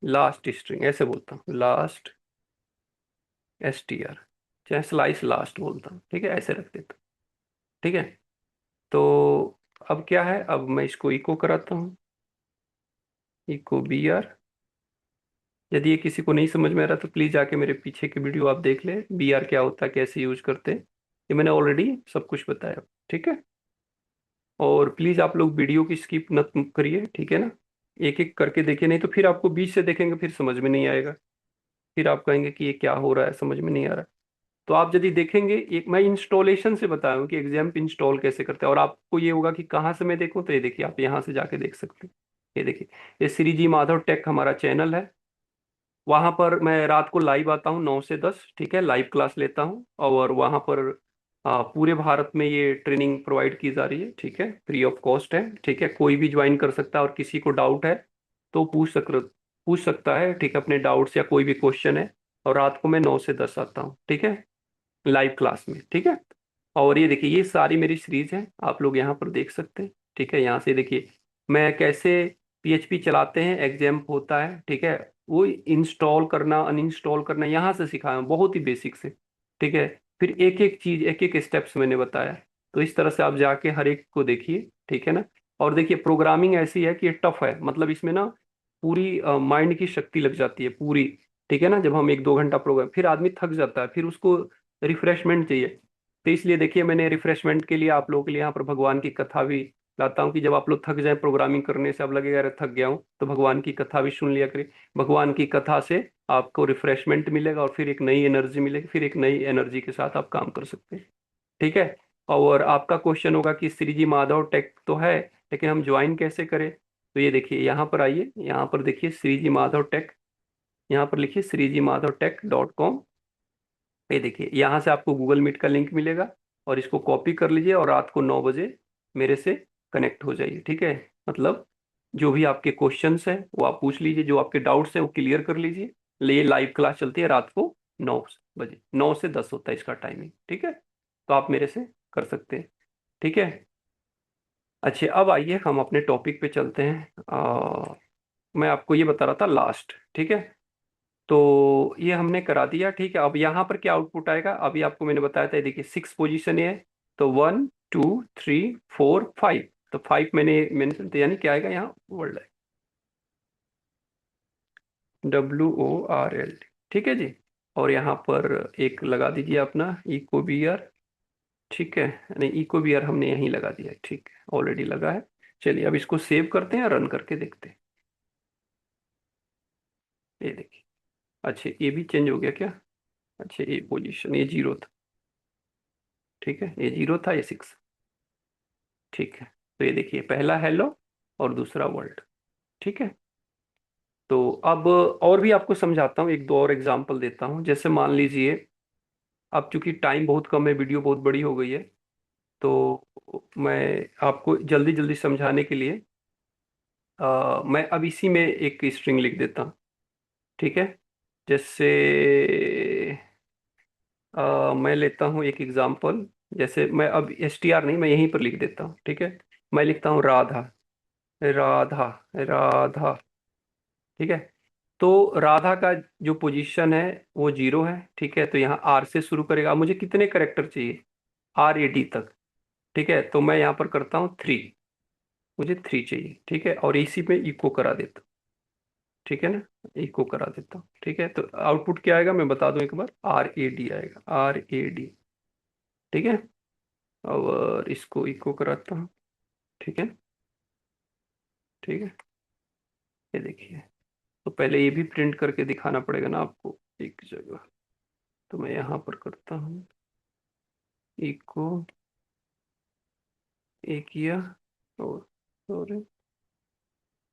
लास्ट स्ट्रिंग, ऐसे बोलता हूँ, लास्ट STR, चाहे स्लाइस लास्ट बोलता हूँ, ठीक है, ऐसे रख देता हूँ। ठीक है। तो अब क्या है, अब मैं इसको इको कराता हूँ, इको BR। यदि ये किसी को नहीं समझ में आ रहा तो प्लीज जाके मेरे पीछे की वीडियो आप देख ले, BR क्या होता है, कैसे यूज करते हैं, ये मैंने ऑलरेडी सब कुछ बताया। ठीक है। और प्लीज आप लोग वीडियो की स्किप न करिए, ठीक है ना, एक एक करके देखिए, नहीं तो फिर आपको बीच से देखेंगे फिर समझ में नहीं आएगा, फिर आप कहेंगे कि ये क्या हो रहा है, समझ में नहीं आ रहा। तो आप यदि देखेंगे, एक मैं इंस्टॉलेशन से बताया हूँ कि एग्जाम्प इंस्टॉल कैसे करते हैं, और आपको ये होगा कि कहाँ से मैं देखूँ, तो ये देखिए आप यहाँ से जाके देख सकते हैं। ये देखिए, ये श्री जी माधव टेक हमारा चैनल है। वहां पर मैं रात को लाइव आता हूँ 9 से 10, ठीक है, लाइव क्लास लेता हूँ, और वहां पर पूरे भारत में ये ट्रेनिंग प्रोवाइड की जा रही है, ठीक है, फ्री ऑफ कॉस्ट है, ठीक है, कोई भी ज्वाइन कर सकता है, और किसी को डाउट है तो पूछ सकता है, ठीक है, अपने डाउट्स या कोई भी क्वेश्चन है। और रात को मैं 9 से 10 आता हूँ, ठीक है, लाइव क्लास में। ठीक है। और ये देखिए, ये सारी मेरी सीरीज है, आप लोग यहाँ पर देख सकते हैं। ठीक है, यहाँ से देखिए मैं कैसे PHP चलाते हैं, एग्जाम्प होता है, ठीक है, वो इंस्टॉल करना अनइंस्टॉल करना यहाँ से सिखाया हूँ, बहुत ही बेसिक से। ठीक है। फिर एक एक चीज, एक एक स्टेप्स मैंने बताया। तो इस तरह से आप जाके हर एक को देखिए, ठीक है ना। और देखिए, प्रोग्रामिंग ऐसी है कि ये टफ है, मतलब इसमें ना पूरी माइंड की शक्ति लग जाती है पूरी। ठीक है ना, जब हम 1-2 घंटा प्रोग्राम, फिर आदमी थक जाता है, फिर उसको रिफ्रेशमेंट चाहिए। तो इसलिए देखिए, मैंने रिफ्रेशमेंट के लिए आप लोगों के लिए यहाँ पर भगवान की कथा भी लाता हूँ, कि जब आप लोग थक जाए प्रोग्रामिंग करने से, अब लगेगा अरे थक गया हूँ, तो भगवान की कथा भी सुन लिया करिए। भगवान की कथा से आपको रिफ्रेशमेंट मिलेगा, और फिर एक नई एनर्जी मिलेगी, फिर एक नई एनर्जी के साथ आप काम कर सकते हैं। ठीक है। और आपका क्वेश्चन होगा कि श्री जी माधव टेक तो है, लेकिन हम ज्वाइन कैसे करें। तो ये देखिए, यहाँ पर आइए, यहाँ पर देखिए श्री जी माधव टेक, यहाँ पर लिखिए श्रीजीमाधवटेक.com। ये देखिए, यहाँ से आपको गूगल मीट का लिंक मिलेगा, और इसको कॉपी कर लीजिए, और रात को 9 बजे मेरे से कनेक्ट हो जाइए। ठीक है। मतलब जो भी आपके क्वेश्चंस हैं वो आप पूछ लीजिए, जो आपके डाउट्स हैं वो क्लियर कर लीजिए। ये लाइव क्लास चलती है रात को 9 बजे, 9 से 10 होता है इसका टाइमिंग। ठीक है। तो आप मेरे से कर सकते हैं। ठीक है। अच्छे, अब आइए हम अपने टॉपिक पे चलते हैं। मैं आपको ये बता रहा था लास्ट, ठीक है। तो ये हमने करा दिया, ठीक है। अब यहाँ पर क्या आउटपुट आएगा, अभी आपको मैंने बताया था, ये देखिए 6 पोजीशन है, तो 1 2 3 4 5, तो 5 मैंने मेंशन किया, यानी क्या आएगा यहाँ, वर्ल्ड है, WORLD। ठीक है जी। और यहाँ पर एक लगा दीजिए अपना इको बियर। ठीक है, नहीं इको बियर हमने यहीं लगा दिया है, ठीक है, ऑलरेडी लगा है। चलिए अब इसको सेव करते हैं, रन करके देखते हैं। ये देखिए, अच्छा ये भी चेंज हो गया क्या। अच्छा, ये पोजीशन, ये 0 था, ठीक है, ये 0 था, ये 6। ठीक है। तो ये देखिए, पहला हेलो और दूसरा वर्ल्ड। ठीक है। तो अब और भी आपको समझाता हूँ, एक दो और एग्जांपल देता हूँ। जैसे मान लीजिए, अब चूंकि टाइम बहुत कम है, वीडियो बहुत बड़ी हो गई है, तो मैं आपको जल्दी जल्दी समझाने के लिए मैं अब इसी में एक स्ट्रिंग लिख देता हूँ। ठीक है। जैसे मैं लेता हूँ एक एग्जांपल, जैसे मैं अब STR नहीं, मैं यहीं पर लिख देता हूँ। ठीक है। मैं लिखता हूँ राधा, राधा, राधा। ठीक है। तो राधा का जो पोजीशन है वो 0 है। ठीक है। तो यहाँ R से शुरू करेगा, मुझे कितने करेक्टर चाहिए, RAD तक। ठीक है। तो मैं यहाँ पर करता हूँ 3, मुझे 3 चाहिए। ठीक है। और इसी में इको करा देता हूँ। ठीक है ना, इको करा देता हूँ। ठीक है। तो आउटपुट क्या आएगा मैं बता दूं एक बार, RAD आएगा, RAD। ठीक है। और इसको इको कराता हूँ। ठीक है। ठीक है। ये देखिए, तो पहले ये भी प्रिंट करके दिखाना पड़ेगा ना आपको एक जगह। तो मैं यहाँ पर करता हूँ इको, एक किया, और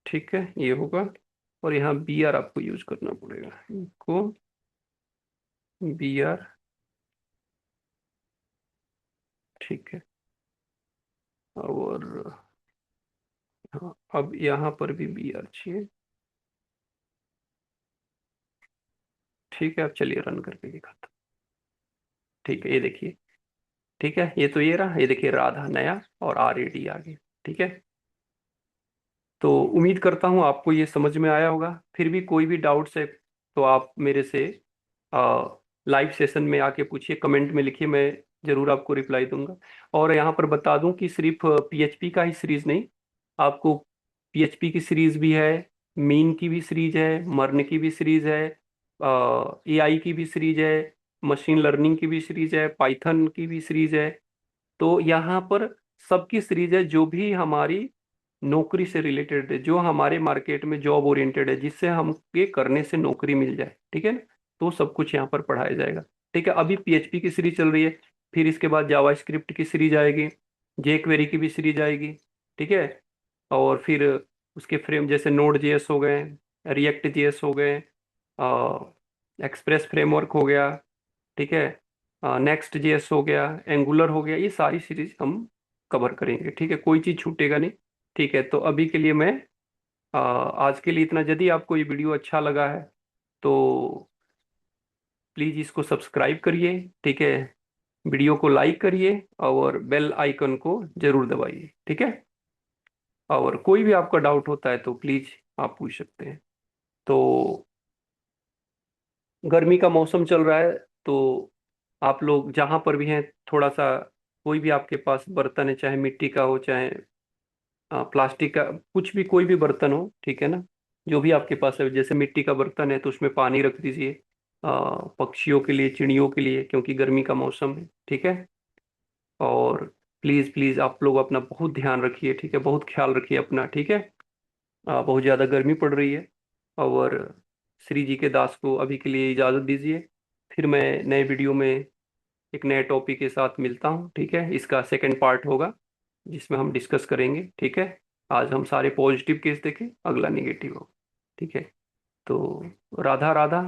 ठीक है, ये होगा। और यहाँ BR आपको यूज करना पड़ेगा, इको BR। ठीक है। और हाँ, अब यहाँ पर भी BR चाहिए। ठीक है, अब चलिए रन करके दिखाता हूँ। ठीक है, ये देखिए। ठीक है, ये तो ये रहा, ये देखिए राधा नया और RAD आगे। ठीक है, तो उम्मीद करता हूँ आपको ये समझ में आया होगा। फिर भी कोई भी डाउट्स है तो आप मेरे से लाइव सेशन में आके पूछिए, कमेंट में लिखिए, मैं जरूर आपको रिप्लाई दूंगा। और यहाँ पर बता दूं कि सिर्फ PHP का ही सीरीज नहीं, आपको PHP की सीरीज भी है, मीन की भी सीरीज है, मर्न की भी सीरीज है, AI की भी सीरीज है, मशीन लर्निंग की भी सीरीज है, पाइथन की भी सीरीज है। तो यहाँ पर सबकी सीरीज है, जो भी हमारी नौकरी से रिलेटेड है, जो हमारे मार्केट में जॉब ओरिएंटेड है, जिससे हम ये करने से नौकरी मिल जाए। ठीक है ना, तो सब कुछ यहाँ पर पढ़ाया जाएगा। ठीक है, अभी PHP की सीरीज चल रही है, फिर इसके बाद जावा स्क्रिप्ट की सीरीज आएगी, जेक्वेरी की भी सीरीज आएगी। ठीक है, और फिर उसके फ्रेम जैसे नोड जेएस हो गए, रिएक्ट जेएस हो गए, एक्सप्रेस फ्रेमवर्क हो गया। ठीक है, नेक्स्ट जेएस हो गया, एंगुलर हो गया, ये सारी सीरीज हम कवर करेंगे। ठीक है, कोई चीज छूटेगा नहीं। ठीक है, तो अभी के लिए मैं आज के लिए इतना। यदि आपको ये वीडियो अच्छा लगा है तो प्लीज इसको सब्सक्राइब करिए। ठीक है, वीडियो को लाइक करिए और बेल आइकन को जरूर दबाइए। ठीक है, और कोई भी आपका डाउट होता है तो प्लीज आप पूछ सकते हैं। तो गर्मी का मौसम चल रहा है, तो आप लोग जहां पर भी हैं, थोड़ा सा कोई भी आपके पास बर्तन है, चाहे मिट्टी का हो, चाहे प्लास्टिक का, कुछ भी कोई भी बर्तन हो, ठीक है ना, जो भी आपके पास है, जैसे मिट्टी का बर्तन है तो उसमें पानी रख दीजिए, पक्षियों के लिए, चिड़ियों के लिए, क्योंकि गर्मी का मौसम है। ठीक है, और प्लीज प्लीज आप लोग अपना बहुत ध्यान रखिए। ठीक है, बहुत ख्याल रखिए अपना। ठीक है, बहुत ज़्यादा गर्मी पड़ रही है। और श्री जी के दास को अभी के लिए इजाज़त दीजिए। फिर मैं नए वीडियो में एक नए टॉपिक के साथ मिलता हूँ। ठीक है, इसका सेकंड पार्ट होगा जिसमें हम डिस्कस करेंगे। ठीक है, आज हम सारे पॉजिटिव केस देखें, अगला नेगेटिव होगा। ठीक है, तो राधा राधा।